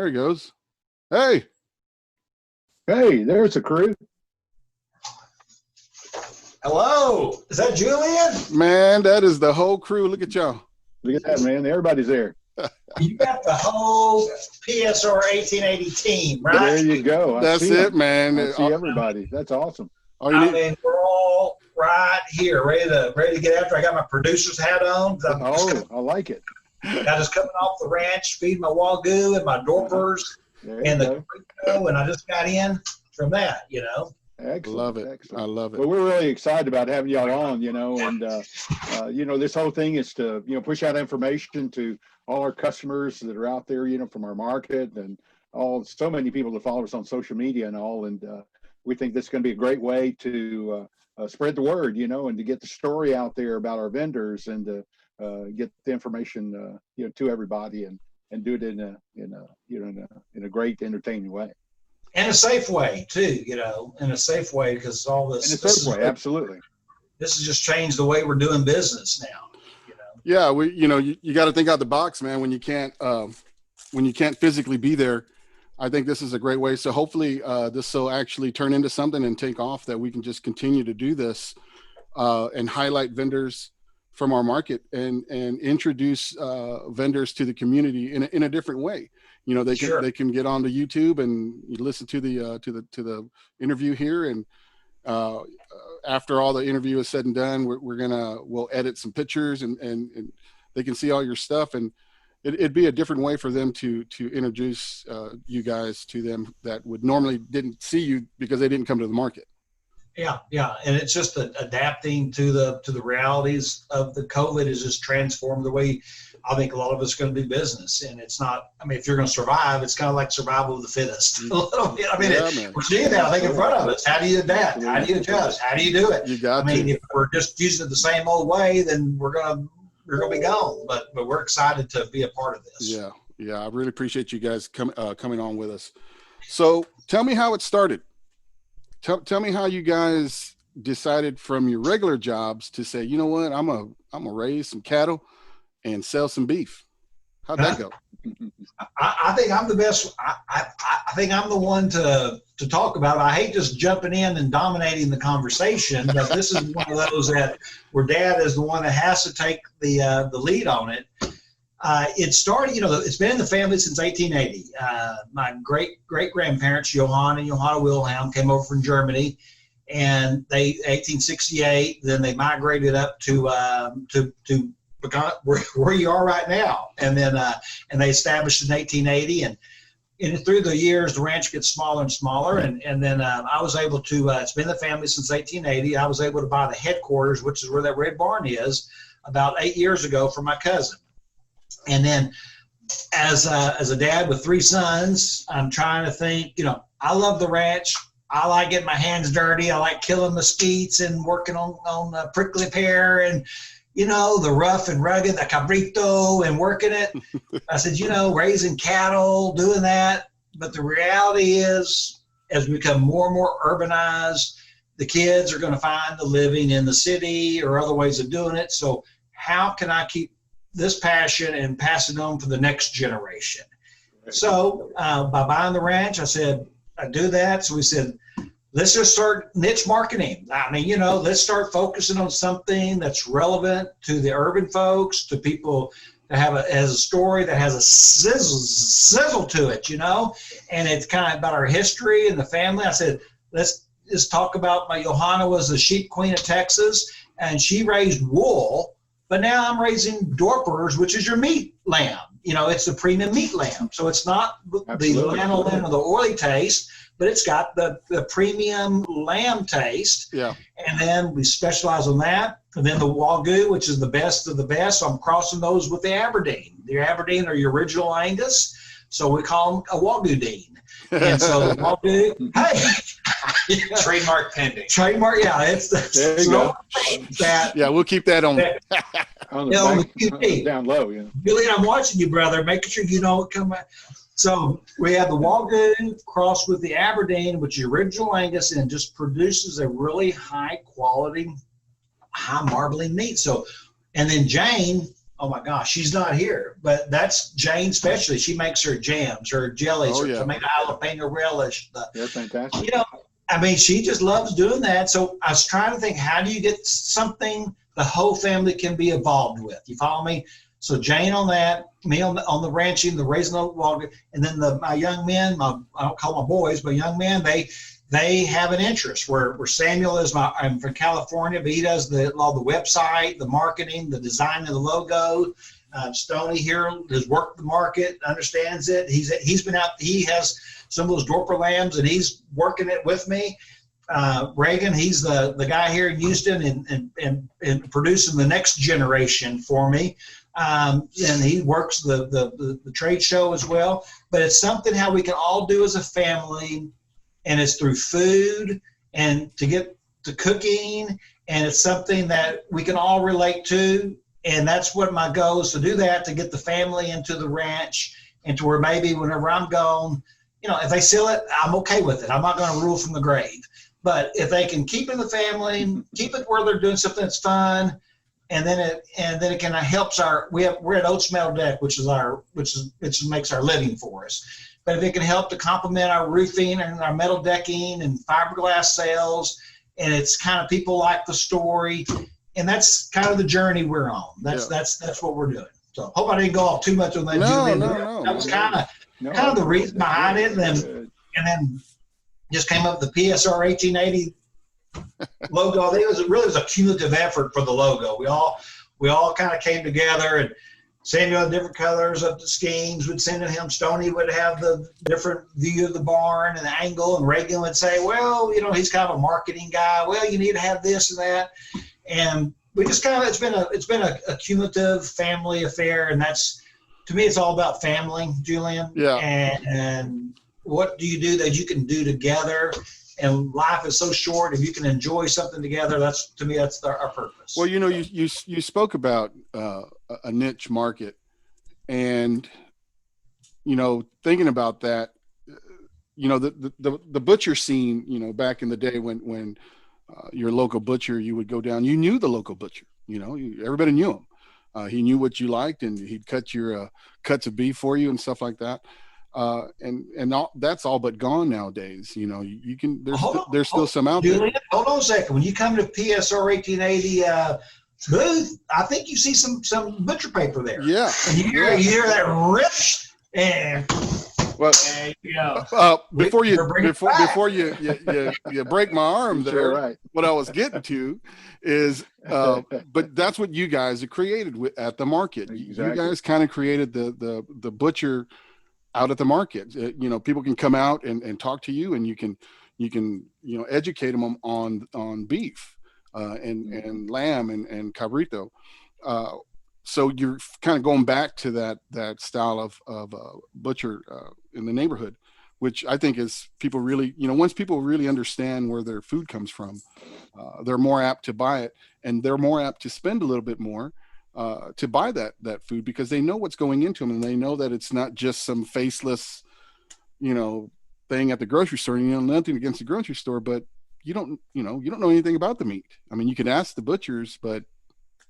There he goes. Hey. Hey, there's the crew. Hello. Is that Julian? Man, that is the whole crew. Look at y'all. Look at that, man. Everybody's there. You got the whole PSR 1880 team, right? There you go. That's it, man. I see everybody. That's awesome. I mean, we're all right here, ready to get after. I got my producer's hat on. I like it. I just coming off the ranch, feeding my Wagyu and my Dorpers and the burrito, and I just got in from that, you know. Excellent. Love it. Excellent. I love it. Well, we're really excited about having y'all on, you know, and, you know, this whole thing is to, you know, push out information to all our customers that are out there, you know, from our market and so many people that follow us on social media and all. And we think this is going to be a great way to spread the word, you know, and to get the story out there about our vendors and to get the information, you know, to everybody and do it in a great, entertaining way. And a safe way too, you know, in a safe way, because all this. In a safe way, absolutely. This has just changed the way we're doing business now. You know? Yeah, you got to think out the box, man. When you can't physically be there, I think this is a great way. So hopefully this will actually turn into something and take off, that we can just continue to do this and highlight vendors from our market and introduce vendors to the community in a different way. You know, they can get onto YouTube and you listen to the interview here, and after all the interview is said and done, we'll edit some pictures and they can see all your stuff, and it'd be a different way for them to introduce you guys to them that would normally didn't see you because they didn't come to the market. Yeah, and it's just adapting to the realities of the COVID has just transformed the way I think a lot of us are going to do business. And it's not, I mean, if you're going to survive, it's kind of like survival of the fittest a little bit. I mean, we're seeing that, I think, in front of us. How do you adapt? How do you adjust? How do you do it? If we're just using it the same old way, then we're going to be gone. But we're excited to be a part of this. Yeah. I really appreciate you guys coming on with us. So tell me how it started. Tell me how you guys decided from your regular jobs to say, you know what, I'm gonna raise some cattle and sell some beef. How'd that go? I think I'm the best. I think I'm the one to talk about it. I hate just jumping in and dominating the conversation, but this is one of those where Dad is the one that has to take the lead on it. It started, you know, it's been in the family since 1880. My great-grandparents, Johann and Johanna Wilhelm, came over from Germany, and 1868, then they migrated up to where you are right now. And then and they established in 1880, and through the years, the ranch gets smaller and smaller. And then I was able to, it's been in the family since 1880. I was able to buy the headquarters, which is where that red barn is, about 8 years ago from my cousin. And then as a dad with 3 sons, I'm trying to think, you know, I love the ranch. I like getting my hands dirty. I like killing mesquites and working on prickly pear and, you know, the rough and rugged, the cabrito, and working it. I said, you know, raising cattle, doing that. But the reality is, as we become more and more urbanized, the kids are going to find a living in the city or other ways of doing it. So how can I keep this passion and pass it on to the next generation? So by buying the ranch, I said, I do that. So we said, let's just start niche marketing. I mean, you know, let's start focusing on something that's relevant to the urban folks, to people that has a story that has a sizzle to it, you know, and it's kind of about our history and the family. I said, let's just talk about my Johanna was the sheep queen of Texas, and she raised wool. But now I'm raising Dorpers, which is your meat lamb. You know, it's the premium meat lamb. So it's not the lanolin or the oily taste, but it's got the premium lamb taste. Yeah. And then we specialize on that. And then the Wagyu, which is the best of the best. So I'm crossing those with the Aberdeen. The Aberdeen are your original Angus. So we call them a Wagyu Dean. And so the Wagyu, hey. Trademark pending. Trademark, yeah. It's there you go. Yeah, we'll keep that on. on the QT. Down low, yeah. Julian, I'm watching you, brother, making sure you know what coming. So we have the Wagyu crossed with the Aberdeen, which is original Angus, and just produces a really high quality, high marbling meat. So, and then Jayne Oh my gosh, she's not here. But that's Jayne's specialty. She makes her jams, her jellies, her tomato jalapeno relish. They're fantastic. You know, I mean, she just loves doing that. So I was trying to think, how do you get something the whole family can be involved with? You follow me? So Jayne on that, me on the ranching, the raising of Wagyu, and then my young men, I don't call my boys, but young men, they have an interest. Where Samuel is I'm from California, but he does all the website, the marketing, the design of the logo. Stoney here has worked the market, understands it. He's been out. He has some of those Dorper Lambs, and he's working it with me. Reagan, he's the guy here in Houston and producing the next generation for me. And he works the trade show as well. But it's something how we can all do as a family, and it's through food and to get to cooking, and it's something that we can all relate to. And that's what my goal is, to do that, to get the family into the ranch, and to where maybe whenever I'm gone, you know, if they sell it, I'm okay with it. I'm not going to rule from the grave. But if they can keep in the family, keep it where they're doing something that's fun, and then it kind of helps we're at Oats Metal Deck, which makes our living for us. But if it can help to complement our roofing and our metal decking and fiberglass sales, and it's kind of people like the story, and that's kind of the journey we're on. That's what we're doing. So hope I didn't go off too much on that. No. That was kind of the reason behind it, and then just came up with the PSR 1880 logo. It was a cumulative effort for the logo. We all kind of came together, and Samuel had different colors of the schemes. We'd send it him. Stoney would have the different view of the barn and the angle, and Reagan would say, well, you know, he's kind of a marketing guy. Well, you need to have this and that. And we just kind of, it's been a cumulative family affair. And that's, to me, it's all about family, Julian. Yeah. And what do you do that you can do together? And life is so short. If you can enjoy something together, that's our purpose. Well, you know, you spoke about a niche market, and you know, thinking about that, you know, the butcher scene, you know, back in the day when your local butcher, you would go down, you knew the local butcher, you know, everybody knew him. He knew what you liked, and he'd cut your cuts of beef for you and stuff like that. And that's all but gone nowadays. You know, you can, there's still some out there. Hold on a second. When you come to PSR 1880 booth, I think you see some butcher paper there. Yeah. And you hear that rip, and well, you know, before you break my arm there, Sure, right. What I was getting to is, but that's what you guys have created at the market. Exactly. You guys kind of created the butcher out at the market. You know, people can come out and talk to you, and you can you know, educate them on beef and lamb and cabrito. So you're kind of going back to that style of butcher in the neighborhood, which I think is, people really, you know, once people really understand where their food comes from, they're more apt to buy it, and they're more apt to spend a little bit more to buy that food, because they know what's going into them, and they know that it's not just some faceless, you know, thing at the grocery store. You know, nothing against the grocery store, but you don't know anything about the meat. I mean, you can ask the butchers, but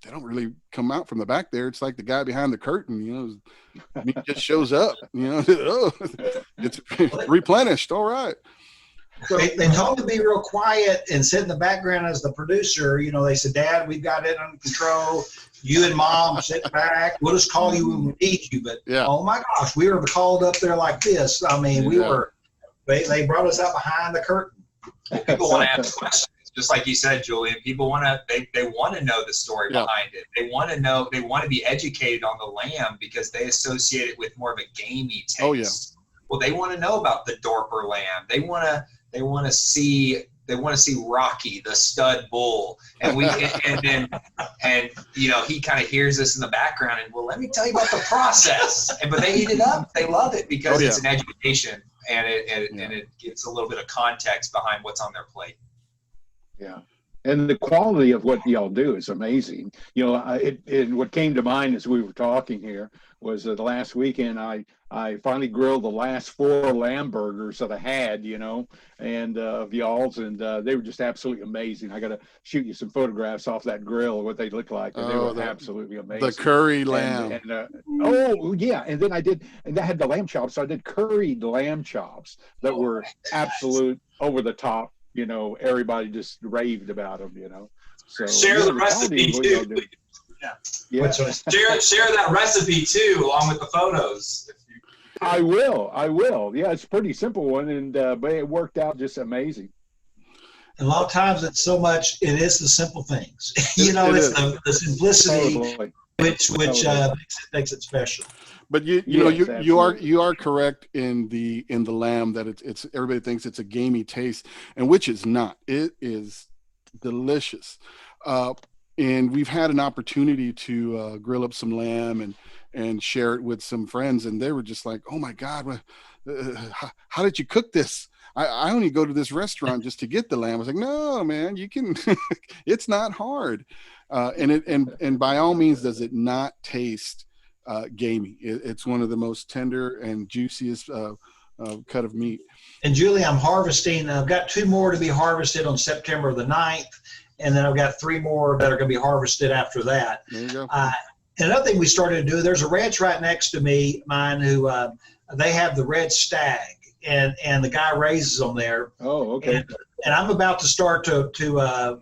they don't really come out from the back there. It's like the guy behind the curtain, you know, meat just shows up, you know, oh, it's replenished. All right. So they told me to be real quiet and sit in the background as the producer. You know, they said, Dad, we've got it under control. You and Mom sit back. We'll just call you when we need you. But yeah. Oh my gosh, we were called up there like this. I mean, they brought us out behind the curtain. People want to ask questions, just like you said, Julian. People want to, they want to know the story behind it. They want to know, they want to be educated on the lamb, because they associate it with more of a gamey taste. Oh yeah. Well, they want to know about the Dorper Lamb. They want to see Rocky, the stud bull, and and you know, he kind of hears this in the background, and, well, let me tell you about the process. But they eat it up. They love it because it's an education, and it gives a little bit of context behind what's on their plate. Yeah. And the quality of what y'all do is amazing. You know, what came to mind as we were talking here was the last weekend I finally grilled the last 4 lamb burgers that I had, you know, and of y'all's, and they were just absolutely amazing. I got to shoot you some photographs off that grill of what they look like, and they were absolutely amazing. The curry lamb. Oh yeah, and then I had the lamb chops. So I did curried lamb chops that were absolute over the top. You know, everybody just raved about them, you know. So share the recipe too. Yeah. Share that recipe too, along with the photos. I will. Yeah, it's a pretty simple one, and but it worked out just amazing. And a lot of times it's so much, it is the simple things. It's the simplicity which makes it special. But you are correct in the lamb that it's everybody thinks it's a gamey taste, and which is not. It is delicious. And we've had an opportunity to grill up some lamb and share it with some friends, and they were just like, "Oh my God, how did you cook this? I only go to this restaurant just to get the lamb." I was like, "No, man, you can. It's not hard." And by all means, does it not taste gamey? It's one of the most tender and juiciest cut of meat. And Julie, I'm harvesting. I've got 2 more to be harvested on September the 9th. And then I've got 3 more that are going to be harvested after that. There you go. Another thing we started to do, there's a ranch right next to mine who they have the red stag, and the guy raises them there. Oh, okay. And I'm about to start to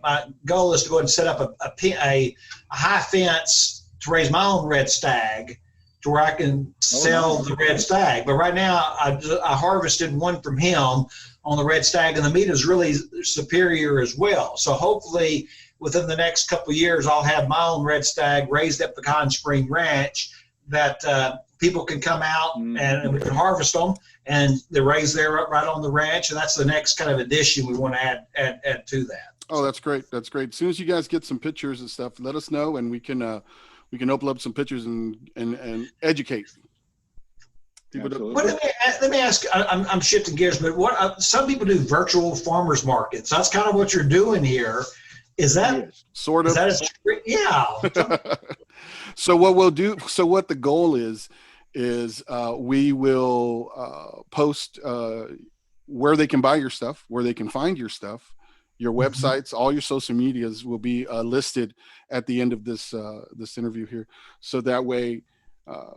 my goal is to go ahead and set up a high fence to raise my own red stag, to where I can sell the red stag. But right now, I harvested one from him on the red stag, and the meat is really superior as well. So hopefully within the next couple of years, I'll have my own red stag raised at Pecan Spring Ranch that people can come out and we can harvest them, and they're raised there right on the ranch. And that's the next kind of addition we want to add to that. Oh, that's great. That's great. As soon as you guys get some pictures and stuff, let us know, and we can open up some pictures and educate people. Let me ask. I'm shifting gears, but some people do virtual farmers markets. That's kind of what you're doing here. Is that sort of? Yeah. So what we'll do. So what the goal is we will post where they can buy your stuff, where they can find your stuff. Your websites, all your social medias will be listed at the end of this interview here. So that way,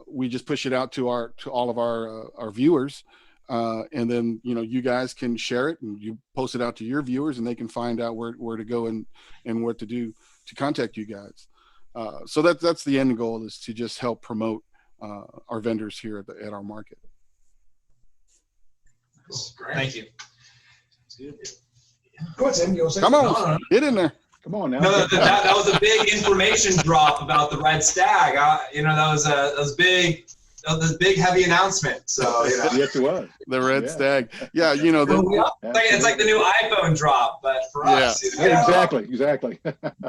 we just push it out to all of our viewers, and then you guys can share it and you post it out to your viewers, and they can find out where to go and what to do to contact you guys. So that's the end goal, is to just help promote our vendors here at our market. Thank you. Go ahead, Sam. Come on, get in there. Come on now. No, that was a big information drop about the red stag. That was big, heavy announcement. So yes, it was the red stag. Yeah, it's like the new iPhone drop, but for us. Exactly.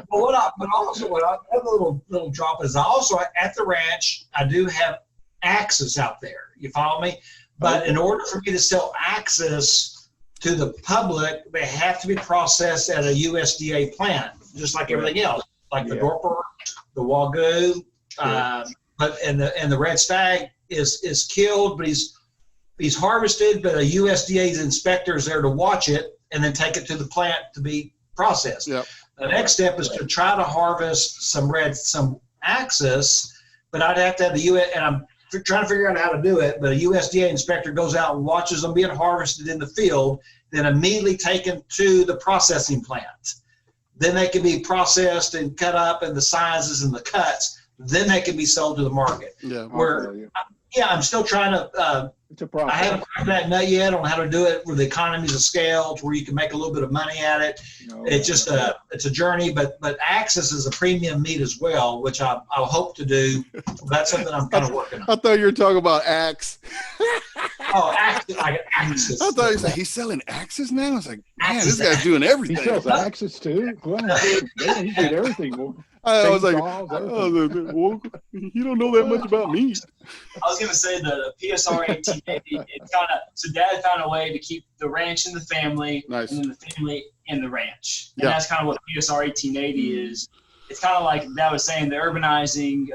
What other little drop is also at the ranch. I do have axes out there. You follow me? But in order for me to sell axes to the public, they have to be processed at a USDA plant, just like everything else, like the Dorper, the Wagyu, but the red stag is killed, but he's harvested, but a USDA's inspector is there to watch it and then take it to the plant to be processed. Yep. The next step is to try to harvest some axis, but I'd have to have the US, and I'm trying to figure out how to do it, but a USDA inspector goes out and watches them being harvested in the field, then immediately taken to the processing plant. Then they can be processed and cut up in the sizes and the cuts. Then they can be sold to the market. I'm still trying to, I haven't cracked that nut yet on how to do it with the economies of scale to where you can make a little bit of money at it. It's just it's a journey, but axis is a premium meat as well, which I'll hope to do. That's something I'm kind of working on. I thought you were talking about axe. Oh, axes. I thought he's selling axes now. I was like, man, Axes. this guy's doing He everything. sells axes too. Well, he did everything. I was like, Chainsaws, well, you don't know that much about me. I was gonna say the PSR 1880. It kind of so Dad found a way to keep the ranch in the family, Nice. and then the family in the ranch, and Yeah. that's kind of what PSR 1880 is. It's kind of like Dad was saying, the urbanizing.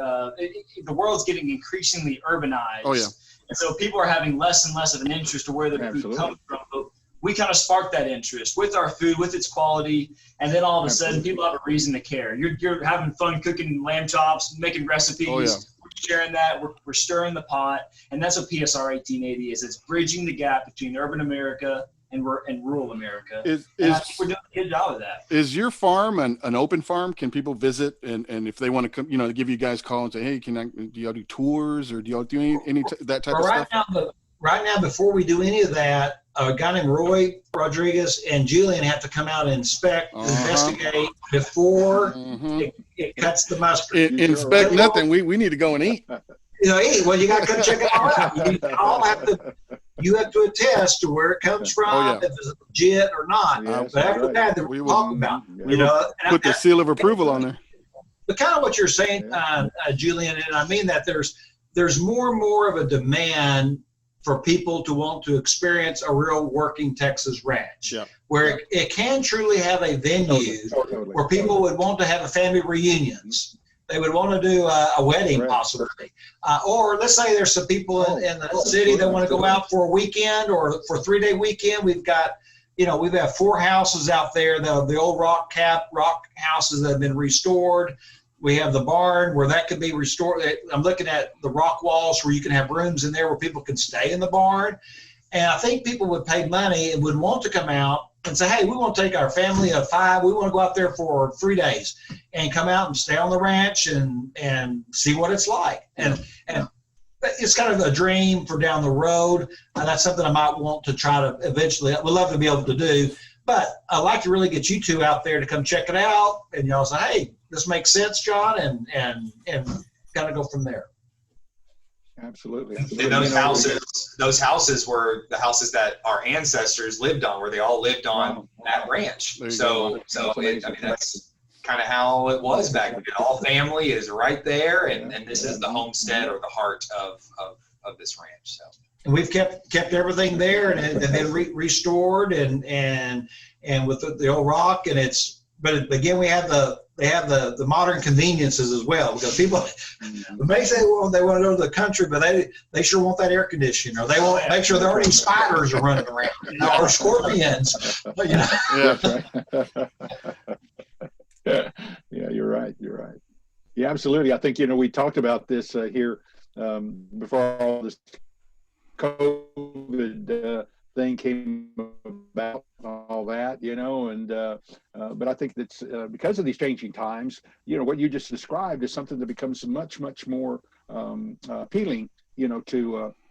The world's getting increasingly urbanized. Oh, yeah. And so people are having less and less of an interest to where the food Absolutely. comes from. But we kind of sparked that interest with our food, with its quality, and then all of a sudden Absolutely. people have a reason to care. You're having fun cooking lamb chops, making recipes. Oh, yeah. We're sharing that. We're stirring the pot, and that's what PSR 1880 is. It's bridging the gap between urban America and rural America. Is And I think we're doing a good job of that. is your farm an open farm? Can people visit and if they want to come, give you guys a call and say, hey, do y'all do tours or do y'all do any that type Well, of stuff? right now, before we do any of that, a guy named Roy Rodriguez and Julian have to come out and inspect, investigate before Mhm. it cuts the mustard. Inspect nothing. We need to go and eat. Hey, well, you got to come check it all out. You have to attest to where it comes from, Oh, yeah. if it's legit or not. Yes, But after right. that, that We we'll will- talk about. we And Put the seal of approval on there. But kind of what you're saying, Julian, and I mean that there's more and more of a demand for people to want to experience a real working Texas ranch, Yeah. where it can truly have a venue Totally. where people would want to have a family reunions. They would want to do a wedding, Right. possibly. Or let's say there's some people in the city that want to go out for a weekend or for a 3-day weekend. We've got, we've got 4 houses out there, the old rock houses that have been restored. We have the barn where that could be restored. I'm looking at the rock walls where you can have rooms in there where people can stay in the barn. And I think people would pay money and would want to come out and say, hey, we want to take our family of 5. We want to go out there for 3 days and come out and stay on the ranch and see what it's like. And it's kind of a dream for down the road. And that's something I might want to try to eventually, I would love to be able to do. But I'd like to really get you two out there to come check it out. And y'all say, hey, this makes sense, John, and kind of go from there. Absolutely. And those houses were the houses that our ancestors lived on, where they all lived on Wow. that ranch. There you So, go. That's amazing. that's kind of how it was back then. All family is right there, and this is the homestead or the heart of this ranch. So. And we've kept everything there and then restored and with the old rock, and but again they have the modern conveniences as well, because people may say, well, they want to go to the country, but they sure want that air conditioning, or they want to make sure there aren't any spiders are running around, or scorpions. Yeah. That's right. Yeah, you're right. Yeah, absolutely. I think, we talked about this here before all this COVID thing came about, all that, but I think that's because of these changing times, what you just described is something that becomes much, much more appealing,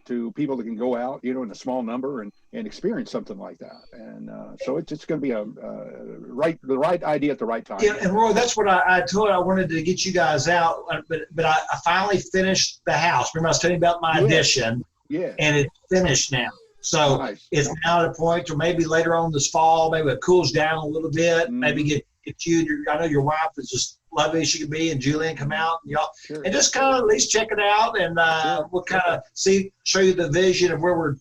to people that can go out, in a small number and experience something like that. And so it's going to be the right idea at the right time. Yeah, and Roy, that's what I told you. I wanted to get you guys out, but I finally finished the house. Remember I was telling you about my addition, Yeah. and it's finished now. So Nice. it's now at a point where maybe later on this fall, maybe it cools down a little bit. Maybe get you. I know your wife is just lovely as she can be, and Julian come out and y'all, Sure. and just kind of at least check it out, and we'll kind of show you the vision of where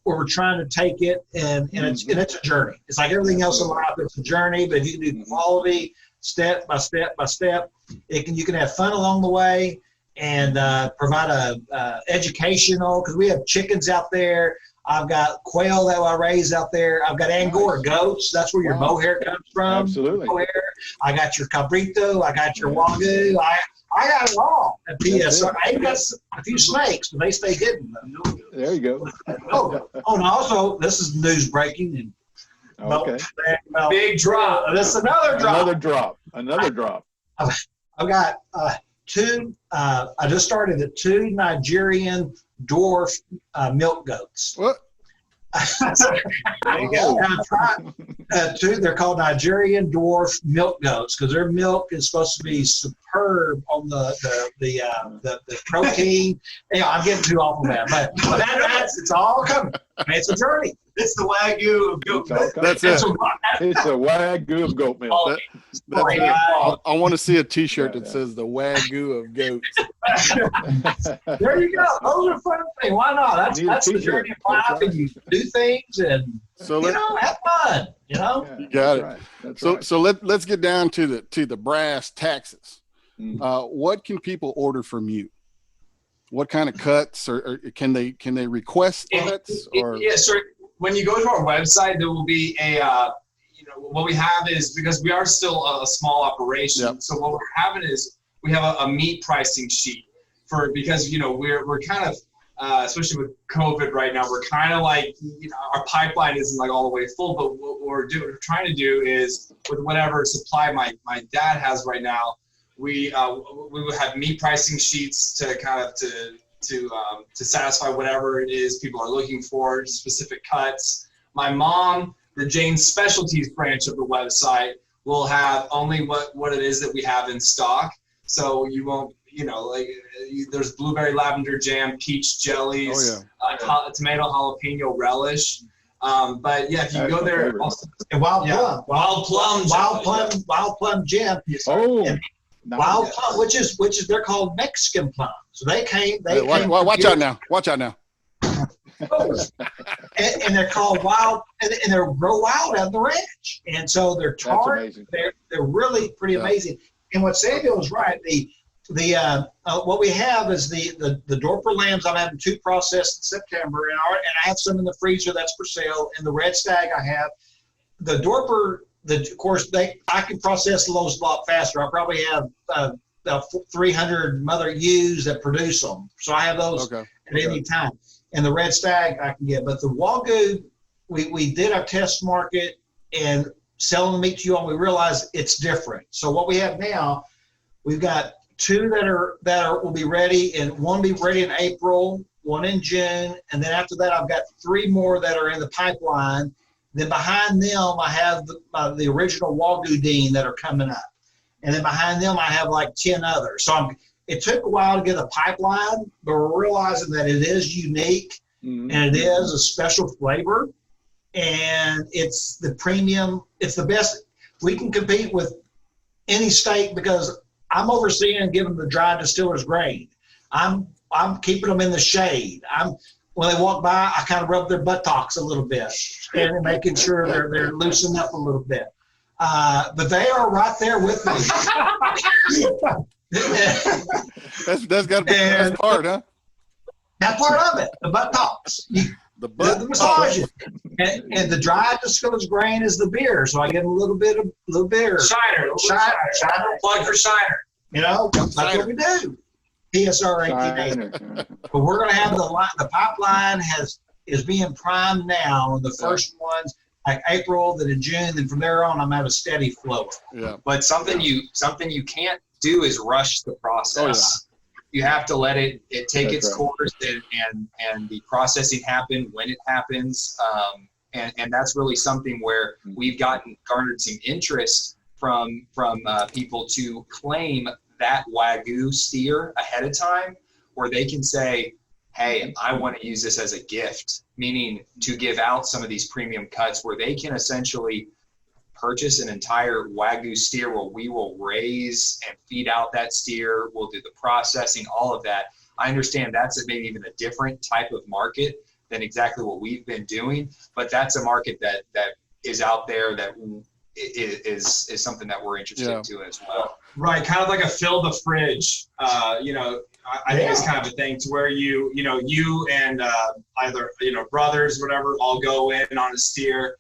we're trying to take it, and it's a journey. It's like everything else in life. It's a journey, but if you can do quality, step by step by step, you can have fun along the way, and provide a educational, because we have chickens out there. I've got quail that I raise out there. I've got Angora goats. That's where your Wow. mohair comes from. Absolutely. Mohair. I got your cabrito. I got your Wagyu. I got it all at PSR. I even got a few snakes, but they stay hidden. There you go. And also, this is news breaking. And Okay. Big drop. This is another drop. Another drop. I've got 2. I just started at 2 Nigerian dwarf milk goats. What? There you go. And I tried two. They're called Nigerian dwarf milk goats because their milk is supposed to be superb on the protein. I'm getting too off of that, but that's it's all coming. It's a journey. It's the Wagyu of goat milk. That's it. It's a Wagyu of goat milk. That's it. I want to see a T-shirt that says the Wagyu of goats. There you go. Those are fun things. Why not? That's the journey of life, right. and you do things and So have fun. Yeah, got it. right. That's So right. so let's get down to the brass taxes. Mhm. What can people order from you? What kind of cuts, or can they request cuts? Or Yeah, so when you go to our website, there will be what we have is, because we are still a small operation. Yep. So what we're having is we have a meat pricing sheet because we're kind of especially with COVID right now, we're kind of like our pipeline isn't like all the way full. But what we're trying to do is with whatever supply my dad has right now, we would have meat pricing sheets to kind of to satisfy whatever it is people are looking for, specific cuts. My mom, the Jayne specialties branch of the website, will have only what it is that we have in stock. So you won't, there's blueberry lavender jam, peach jellies, tomato jalapeno relish. But yeah, if you go there, And wild plum jam. Oh, And nice. wild plum, which is they're called Mexican plum. So they came. watch out now. Watch out now. and they're called wild, and they're grow wild on the ranch. And so they're That's tart. amazing. They're really pretty amazing. And what Samuel is right. What we have is the Dorper Lambs. I'm having 2 processed in September, and I have some in the freezer that's for sale. And the red stag I have. The Dorper, of course, I can process those a lot faster. I probably have 300 mother ewes that produce them, so I have those at any time. And the red stag I can get, but the Wagyu, we did our test market and selling the meat to you, and we realized it's different. So what we have now, we've got 2 that will be ready, and one will be ready in April, one in June, and then after that I've got 3 more that are in the pipeline. Then behind them I have the original Wagyu Dean that are coming up, and then behind them I have like 10 others. So it took a while to get a pipeline, but we're realizing that it is unique and it is a special flavor, and it's the premium. It's the best. We can compete with any state because I'm overseeing and giving the dry distiller's grade. I'm keeping them in the shade. When they walk by, I kind of rub their buttocks a little bit and making sure they're loosened up a little bit. But they are right there with me. That's got to be the best part, huh? That part of it, the buttocks. The massages. And the dry distiller's grain is the beer, so I get a little beer. Shiner. Plug for Shiner. That's what we do. PSR 1880. But we're going to have the pipeline is being primed now. The first ones like April, then in June, then from there on, I'm at a steady flow. Yeah. But something you can't do is rush the process. You have to let it take That's its right. course and the processing happen when it happens. And that's really something where we've garnered some interest from people to claim that Wagyu steer ahead of time, where they can say, hey, I want to use this as a gift, meaning to give out some of these premium cuts where they can essentially purchase an entire Wagyu steer where we will raise and feed out that steer. We'll do the processing, all of that. I understand that's maybe even a different type of market than exactly what we've been doing, but that's a market that is out there that is something that we're interested to as well. Right, kind of like a fill the fridge. I think it's kind of a thing to where you and either brothers, whatever, all go in on a steer.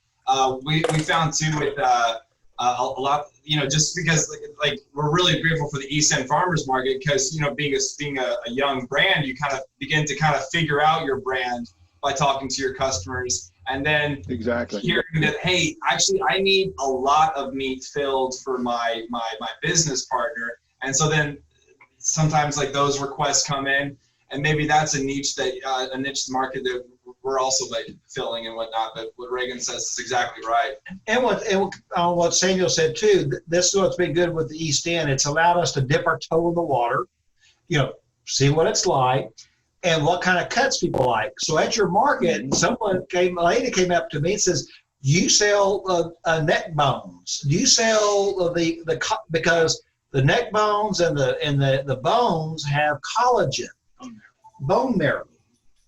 We found too with a lot, just because like we're really grateful for the East End Farmers Market because being a young brand, you kind of begin to kind of figure out your brand by talking to your customers. And then hearing that, hey, actually, I need a lot of meat filled for my business partner. And so then sometimes like those requests come in, and maybe that's a niche market that we're also like filling and whatnot. But what Reagan says is exactly right. And what Samuel said too, this is what's been good with the East End. It's allowed us to dip our toe in the water, see what it's like and what kind of cuts people like. So at your market, a lady came up to me and says, you sell neck bones. Do you sell because the neck bones and the bones have collagen, bone marrow.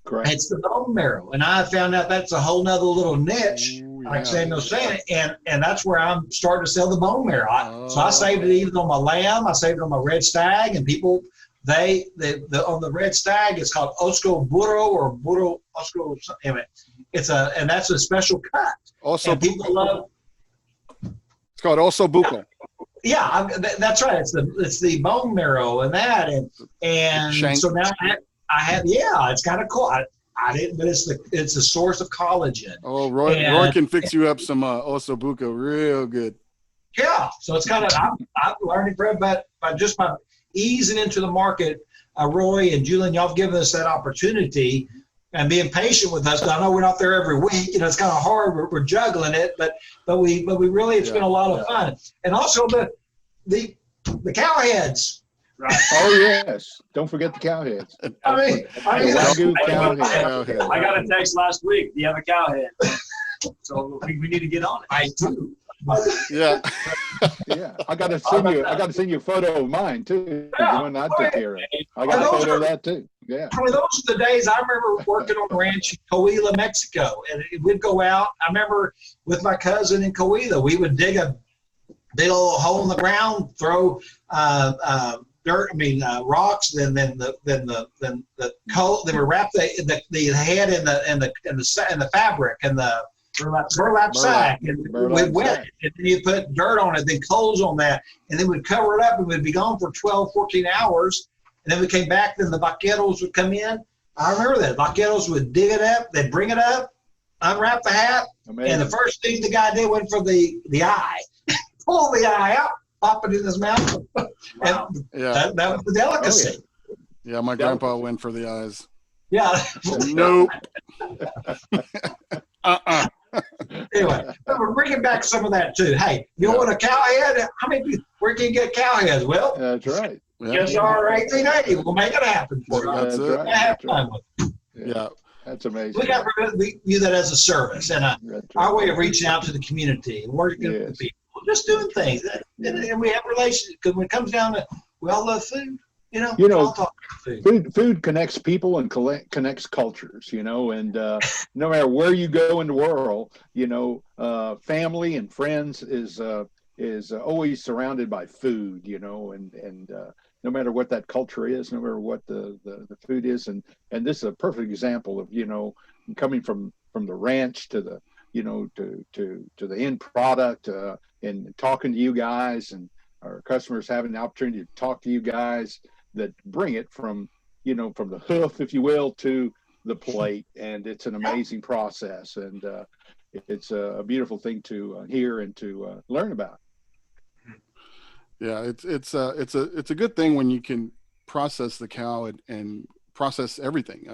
Correct. It's the bone marrow. And I found out that's a whole nother little niche, like Samuel's saying, and that's where I'm starting to sell the bone marrow. So I saved it even on my lamb, I saved it on my red stag, and people, on the red stag, it's called Osco Burro or Burro Osco. Anyway, and that's a special cut. Also, and people love. It's called Osso Buco. Yeah, that's right. It's the bone marrow and that, and so now I have it's kind of cool. I didn't, but it's a source of collagen. Oh, Roy can fix you up some Osso Buco real good. Yeah, so it's kind of I'm learning from, but just by easing into the market, Roy and Julian, y'all have given us that opportunity and being patient with us. I know we're not there every week. It's kind of hard. We're juggling it, but we really it's been a lot of fun. And also the cow heads. Right. Oh yes, don't forget the cow heads. I mean Wagyu cow head. I got a text last week. Do you have a cow head? So we need to get on it. I do. Yeah. Yeah, I got to send you a photo of mine too. The one I took care of. I got a photo of that too. Yeah. I mean, those are the days I remember working on the ranch in Coahuila, Mexico, and we'd go out. I remember with my cousin in Coahuila, we would dig a big old hole in the ground, throw dirt. Rocks. Then the coal. Then we wrap the head in the fabric and the burlap sack, and we'd wet it, and then you put dirt on it, then coals on that, and then we'd cover it up, and we'd be gone for 12, 14 hours, and then we came back, then the vaqueros would come in. I remember that. Vaqueros would dig it up, they'd bring it up, unwrap the hat, and the first thing the guy did went for the eye. Pull the eye out, pop it in his mouth. Wow. And that was the delicacy. Yeah, my grandpa went for the eyes. Yeah. Nope. Anyway, but we're bringing back some of that too. Hey, you want a cow head? How many people, where can you get cow heads? Well, That's right. PSR 1880. We'll make it happen for you. That's it. right. Have fun with it. Yeah. That's amazing. We view that as a service and That's our right. way of reaching out to the community and working with people, just doing things. And we have relationships because when it comes down to, we all love food. We all talk about food. Food connects people and connects cultures, and no matter where you go in the world, family and friends is always surrounded by food, and no matter what that culture is, no matter what the food is, and this is a perfect example of coming from the ranch to the to the end product, and talking to you guys, and our customers having the opportunity to talk to you guys that bring it from the hoof, if you will, to the plate. And it's an amazing process, and it's a beautiful thing to hear and to learn about. Yeah, it's a good thing when you can process the cow and process everything.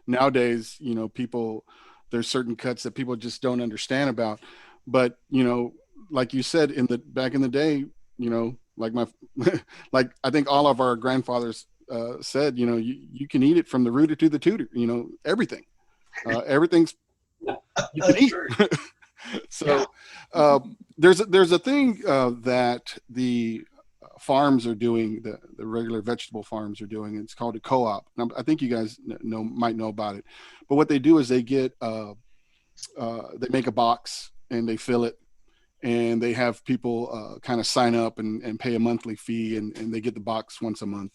Nowadays, there's certain cuts that people just don't understand about. But like you said, back in the day, like I think all of our grandfathers said, you can eat it from the rooter to the tutor. Everything, everything's you can eat. So there's a thing that the farms are doing, the regular vegetable farms are doing. It's called a co-op. I think you guys might know about it. But what they do is they get they make a box and they fill it, and they have people kind of sign up and pay a monthly fee, and they get the box once a month.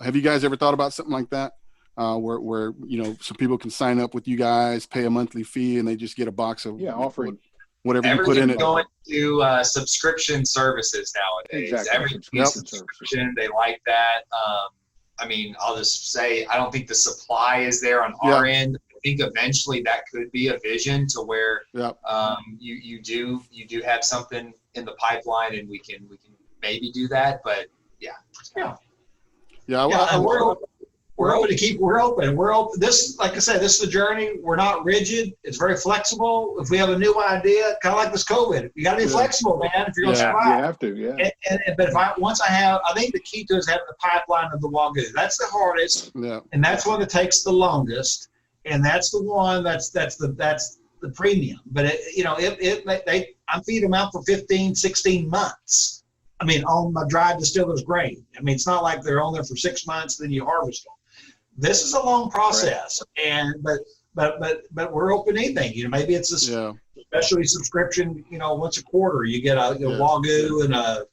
Have you guys ever thought about something like that? Where some people can sign up with you guys, pay a monthly fee, and they just get a box of offering whatever you put in it. Going to subscription services nowadays. Exactly. Everything's subscription. They like that. I'll just say, I don't think the supply is there on our end. I think eventually that could be a vision to where you do have something in the pipeline, and we can maybe do that. But We're we're open to keep. We're open. We're open. This, like I said, this is a journey. We're not rigid. It's very flexible. If we have a new idea, kind of like this COVID, you got to be flexible, man. If you're going to You survive. have to, yeah. But I think the key to is having the pipeline of the Wagyu. That's the hardest, Yeah. and that's one that takes the longest, and that's the one that's the premium. But I'm feeding them out for 15, 16 months. I mean, on my dried distiller's grain. I mean, it's not like they're on there for 6 months, then you harvest them. This is a long process, but we're open to anything. You know, maybe it's a specialty subscription. You know, once a quarter you get a Wagyu and a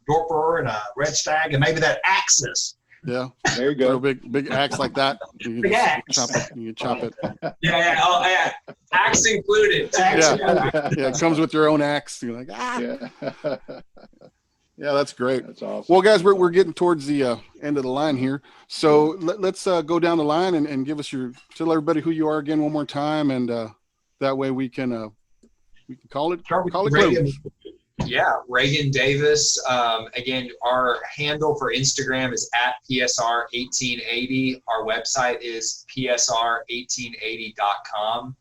Dorper and a Red Stag, and maybe that Axis. Yeah. There you go. Big axe like that. You Big axe. You can chop it. Yeah. Oh, yeah. Axe included. Yeah. Yeah. It comes with your own axe. You're like, Yeah. Yeah, that's great. That's awesome. Well, guys, we're getting towards the end of the line here. So let's go down the line and give us tell everybody who you are again one more time, and that way we can call it close. Yeah, Reagan Davis. Again, our handle for Instagram is @PSR1880. Our website is PSR1880.com.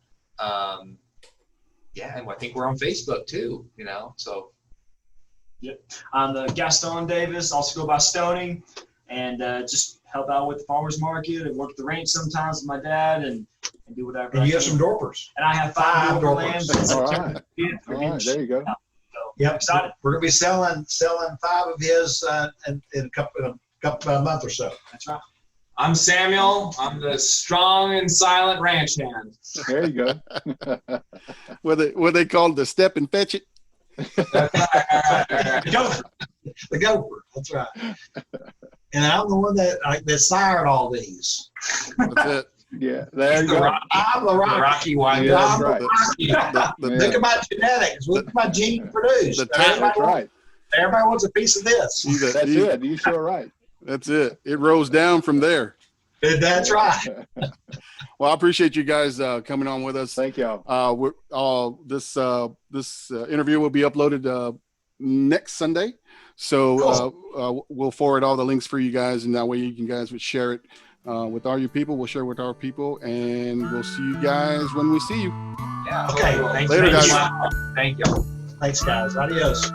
Yeah, and I think we're on Facebook too, you know, so. Yep. I'm the Gaston Davis, also go by Stoney, and just help out with the farmer's market and work at the ranch sometimes with my dad and do whatever. And you have some Dorpers. And I have 5 Dorper Dorpers. lambs. All right. All right, there you go. Yep. Excited. We're gonna be selling 5 of his in a couple a month or so. That's right. I'm Samuel. I'm the strong and silent ranch hand. There you go. What they call the step and fetch it. The gopher. That's right. And I'm the one that sired all these. That's it. Yeah, there you go. I'm the Rocky Wagyu. Yeah, that's right. Look at my genetics. Look at my gene produced. That's right. Everybody wants a piece of this. That's it. You sure right. That's it. It rolls down from there. That's right. Well, I appreciate you guys coming on with us. Thank y'all. This interview will be uploaded next Sunday, so we'll forward all the links for you guys, and that way you guys would share it with all your people. We'll share it with our people, and we'll see you guys when we see you. Yeah. Okay. Later, guys. Thank you. Thanks, guys. Adios.